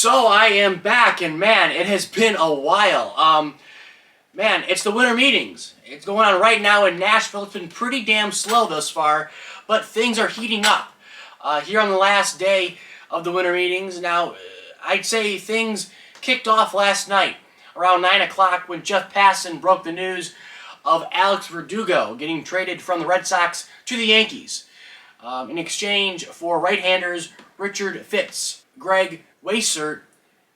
So I am back, and man, it has been a while. Man, it's the winter meetings. It's going on right now in Nashville. It's been pretty damn slow thus far, but things are heating up. Here on the last day of the winter meetings, now, I'd say things kicked off last night around 9 o'clock when Jeff Passan broke the news of Alex Verdugo getting traded from the Red Sox to the Yankees in exchange for right-handers Richard Fitz, Greg Weissert,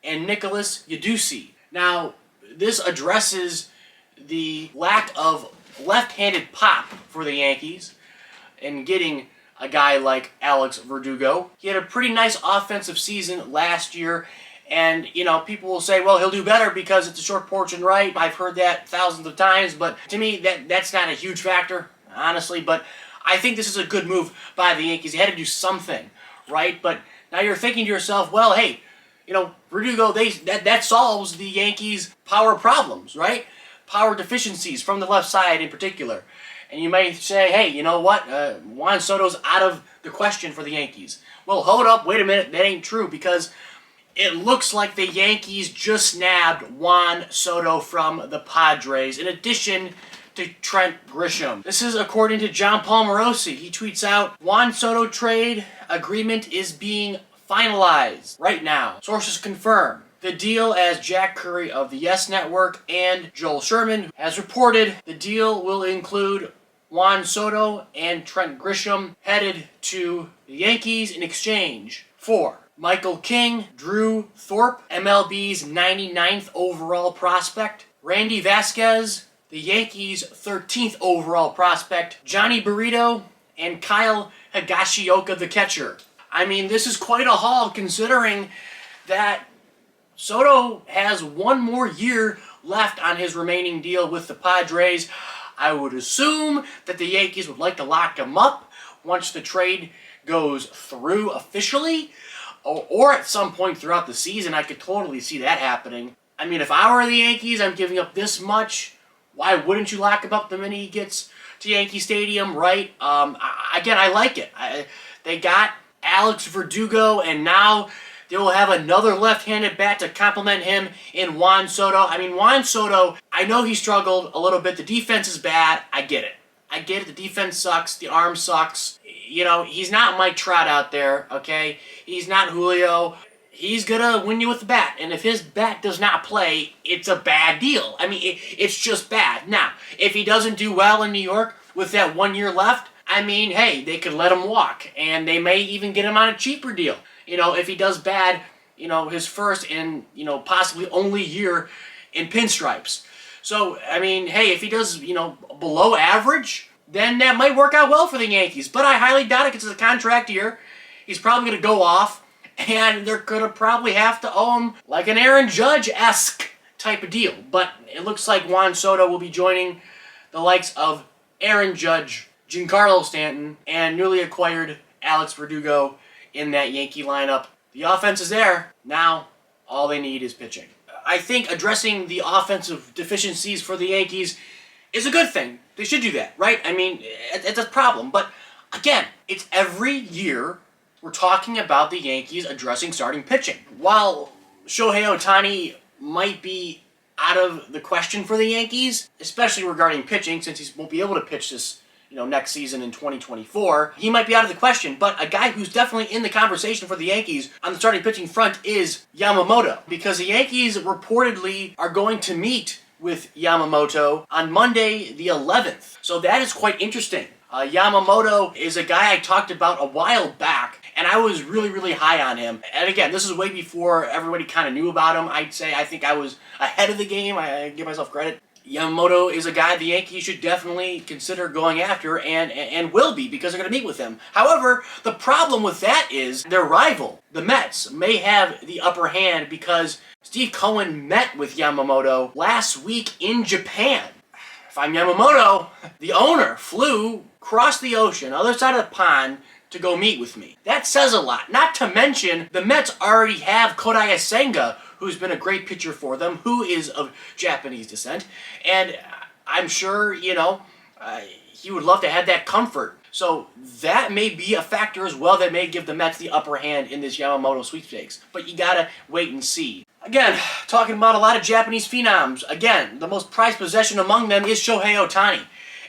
and Nicholas Yadusi. Now, this addresses the lack of left-handed pop for the Yankees in getting a guy like Alex Verdugo. He had a pretty nice offensive season last year, and, you know, people will say, well, he'll do better because it's a short porch and right. I've heard that thousands of times, but to me, that's not a huge factor, honestly. But I think this is a good move by the Yankees. They had to do something, right? But now you're thinking to yourself, well, hey, you know, Verdugo, that solves the Yankees' power problems, right? Power deficiencies from the left side in particular. And you might say, hey, you know what? Juan Soto's out of the question for the Yankees. Well, hold up, wait a minute, that ain't true, because it looks like the Yankees just nabbed Juan Soto from the Padres, in addition to Trent Grisham. This is according to John Palmarosi. He tweets out, Juan Soto trade agreement is being finalized right now. Sources confirm. The deal, as Jack Curry of the Yes Network and Joel Sherman has reported, the deal will include Juan Soto and Trent Grisham headed to the Yankees in exchange for Michael King, Drew Thorpe, MLB's 99th overall prospect, Randy Vasquez, the Yankees' 13th overall prospect, Johnny Burrito, and Kyle Higashioka, the catcher. I mean, this is quite a haul considering that Soto has one more year left on his remaining deal with the Padres. I would assume that the Yankees would like to lock him up once the trade goes through officially, or at some point throughout the season. I could totally see that happening. I mean, if I were the Yankees, I'm giving up this much. Why wouldn't you lock him up the minute he gets to Yankee Stadium, right? Again, I like it. They got Alex Verdugo, and now they will have another left-handed bat to complement him in Juan Soto. I mean, Juan Soto, I know he struggled a little bit. The defense is bad. I get it. The defense sucks. The arm sucks. You know, he's not Mike Trout out there, okay? He's not Julio. He's going to win you with the bat. And if his bat does not play, it's a bad deal. I mean, it's just bad. Now, if he doesn't do well in New York with that 1 year left, I mean, hey, they could let him walk. And they may even get him on a cheaper deal. You know, if he does bad, you know, his first and, you know, possibly only year in pinstripes. So, I mean, hey, if he does, you know, below average, then that might work out well for the Yankees. But I highly doubt it because it's a contract year. He's probably going to go off, and they're going to probably have to owe him like an Aaron Judge-esque type of deal. But it looks like Juan Soto will be joining the likes of Aaron Judge, Giancarlo Stanton, and newly acquired Alex Verdugo in that Yankee lineup. The offense is there. Now, all they need is pitching. I think addressing the offensive deficiencies for the Yankees is a good thing. They should do that, right? I mean, it's a problem. But, again, it's every year we're talking about the Yankees addressing starting pitching. While Shohei Ohtani might be out of the question for the Yankees, especially regarding pitching, since he won't be able to pitch this, you know, next season in 2024, he might be out of the question. But a guy who's definitely in the conversation for the Yankees on the starting pitching front is Yamamoto, because the Yankees reportedly are going to meet with Yamamoto on Monday the 11th. So that is quite interesting. Yamamoto is a guy I talked about a while back, and I was really, really high on him. And again, this is way before everybody kind of knew about him. I'd say I think I was ahead of the game. I give myself credit. Yamamoto is a guy the Yankees should definitely consider going after and will be, because they're going to meet with him. However, the problem with that is their rival, the Mets, may have the upper hand because Steve Cohen met with Yamamoto last week in Japan. If I'm Yamamoto, the owner flew across the ocean, other side of the pond, to go meet with me. That says a lot. Not to mention, the Mets already have Kodai Senga, who's been a great pitcher for them, who is of Japanese descent, and I'm sure, you know, he would love to have that comfort. So that may be a factor as well that may give the Mets the upper hand in this Yamamoto sweepstakes. But you gotta wait and see. Again, talking about a lot of Japanese phenoms. Again, the most prized possession among them is Shohei Ohtani.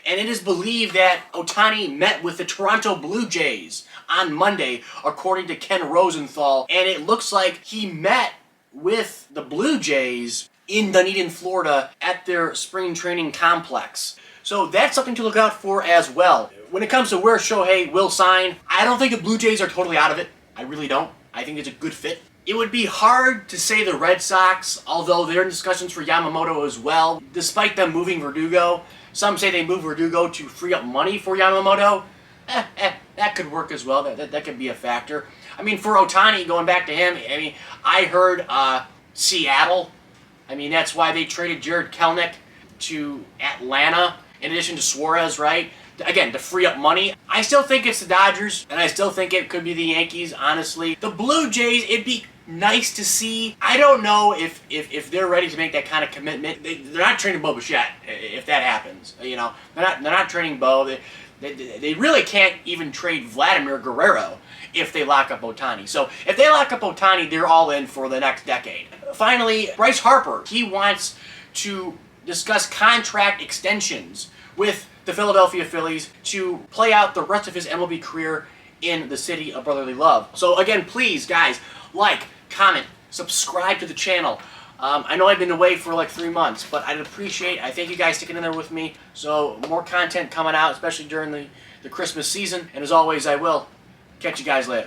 And it is believed that Ohtani met with the Toronto Blue Jays on Monday, according to Ken Rosenthal. And it looks like he met with the Blue Jays in Dunedin, Florida at their spring training complex. So that's something to look out for as well. When it comes to where Shohei will sign, I don't think the Blue Jays are totally out of it. I really don't. I think it's a good fit. It would be hard to say the Red Sox, although they're in discussions for Yamamoto as well, despite them moving Verdugo. Some say they move Verdugo to free up money for Yamamoto. That could work as well. That could be a factor. I mean, for Ohtani, going back to him, I mean, I heard Seattle. I mean, that's why they traded Jared Kelenic to Atlanta, in addition to Suarez, right? Again, to free up money. I still think it's the Dodgers, and I still think it could be the Yankees, honestly. The Blue Jays, it'd be nice to see. I don't know if they're ready to make that kind of commitment. They're not trading Bo Bichette, if that happens. You know, they're not trading Bo. They really can't even trade Vladimir Guerrero if they lock up Ohtani. So if they lock up Ohtani, they're all in for the next decade. Finally, Bryce Harper. He wants to discuss contract extensions with the Philadelphia Phillies to play out the rest of his MLB career in the city of brotherly love. So again, please, guys, like, comment, subscribe to the channel. I know I've been away for like 3 months, but I thank you guys sticking in there with me. So more content coming out, especially during the Christmas season. And as always, I will catch you guys later.